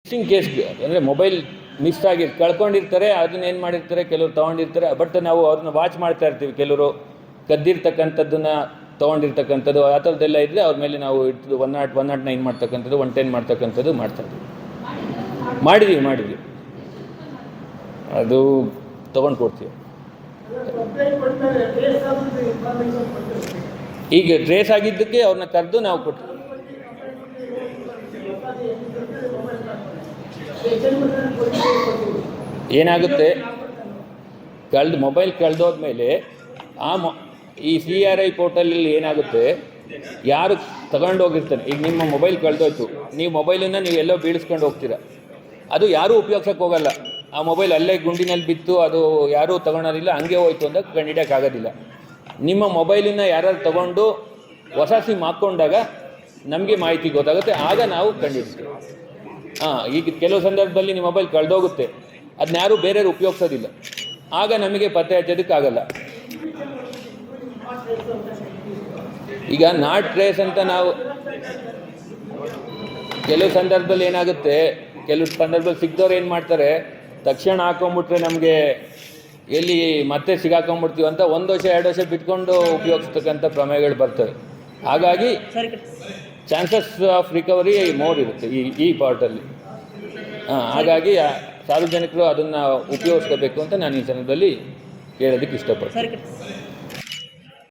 Missing case ಅಂದರೆ mobile miss ಆಗಿ ಕಳ್ಕೊಂಡಿರ್ತಾರೆ, ಅದನ್ನ ಏನು ಮಾಡಿರ್ತಾರೆ, ಕೆಲವರು ತೊಗೊಂಡಿರ್ತಾರೆ. ಬಟ್ ನಾವು ಅವ್ರನ್ನ ವಾಚ್ ಮಾಡ್ತಾ ಇರ್ತೀವಿ. ಕೆಲವರು ಕದ್ದಿರ್ತಕ್ಕಂಥದ್ದನ್ನು ತೊಗೊಂಡಿರ್ತಕ್ಕಂಥದ್ದು ಆ ಥರದ್ದೆಲ್ಲ ಇದ್ದರೆ ಅವ್ರ ಮೇಲೆ ನಾವು ಇಟ್ಟು 109 ಮಾಡ್ತಕ್ಕಂಥದ್ದು, 110 ಮಾಡ್ತಕ್ಕಂಥದ್ದು ಮಾಡ್ತಾಯಿದ್ವಿ. ಮಾಡಿದ್ವಿ ಅದು ತೊಗೊಂಡು ಕೊಡ್ತೀವಿ. ಈಗ ಟ್ರೇಸ್ ಆಗಿದ್ದಕ್ಕೆ ಅವ್ರನ್ನ ಕರೆದು ನಾವು ಕೊಡ್ತೀವಿ. ಏನಾಗುತ್ತೆ, ಮೊಬೈಲ್ ಕಳೆದೋದ್ಮೇಲೆ ಈ CRI ಪೋರ್ಟಲಲ್ಲಿ ಏನಾಗುತ್ತೆ, ಯಾರು ತಗೊಂಡೋಗಿರ್ತಾನೆ, ಈಗ ನಿಮ್ಮ ಮೊಬೈಲ್ ಕಳೆದೋಯ್ತು, ನೀವು ಮೊಬೈಲನ್ನು ನೀವು ಎಲ್ಲೋ ಬೀಳಿಸ್ಕೊಂಡು ಹೋಗ್ತೀರ, ಅದು ಯಾರೂ ಉಪಯೋಗಿಸೋಕ್ಕೆ ಹೋಗಲ್ಲ. ಆ ಮೊಬೈಲ್ ಅಲ್ಲೇ ಗುಂಡಿನಲ್ಲಿ ಬಿತ್ತು, ಅದು ಯಾರೂ ತೊಗೊಳೋದಿಲ್ಲ, ಹಂಗೆ ಹೋಯ್ತು ಅಂತ ಕಂಡುಹಿಡಿಯೋಕ್ಕಾಗೋದಿಲ್ಲ. ನಿಮ್ಮ ಮೊಬೈಲನ್ನು ಯಾರು ತೊಗೊಂಡು ಹೊಸ ಸಿಮ್ ಹಾಕ್ಕೊಂಡಾಗ ನಮಗೆ ಮಾಹಿತಿ ಗೊತ್ತಾಗುತ್ತೆ, ಆಗ ನಾವು ಕಂಡುಹಿಡ್ತೀವಿ. ಈಗ ಕೆಲವು ಸಂದರ್ಭದಲ್ಲಿ ನಿಮ್ಮ ಮೊಬೈಲ್ ಕಳೆದೋಗುತ್ತೆ, ಅದನ್ನ ಯಾರೂ ಬೇರೆಯವರು ಉಪಯೋಗಿಸೋದಿಲ್ಲ, ಆಗ ನಮಗೆ ಪತ್ತೆ ಹಚ್ಚೋದಕ್ಕಾಗಲ್ಲ. ಈಗ ನಾಟ್ ಟ್ರೇಸ್ ಅಂತ ನಾವು ಕೆಲವು ಸಂದರ್ಭದಲ್ಲಿ ಏನಾಗುತ್ತೆ, ಕೆಲವು ಸಂದರ್ಭದಲ್ಲಿ ಸಿಗ್ದವ್ರು ಏನು ಮಾಡ್ತಾರೆ, ತಕ್ಷಣ ಹಾಕೊಂಬಿಟ್ರೆ ನಮಗೆ ಎಲ್ಲಿ ಮತ್ತೆ ಸಿಗಾಕೊಂಬಿಡ್ತೀವಿ ಅಂತ 1 ವರ್ಷ 2 ವರ್ಷ ಬಿಟ್ಕೊಂಡು ಉಪಯೋಗಿಸ್ತಕ್ಕಂಥ ಪ್ರಮೇಯಗಳು ಬರ್ತವೆ. ಹಾಗಾಗಿ ಚಾನ್ಸಸ್ ಆಫ್ ರಿಕವರಿ ಮೋರ್ ಇರುತ್ತೆ ಈ ಪಾರ್ಟಲ್ಲಿ. ಹಾಗಾಗಿ ಸಾರ್ವಜನಿಕರು ಅದನ್ನು ಉಪಯೋಗಿಸ್ಕೋಬೇಕು ಅಂತ ನಾನು ಈ ಸಂದರ್ಭದಲ್ಲಿ ಹೇಳೋದಕ್ಕೆ ಇಷ್ಟಪಡ್ತೀನಿ.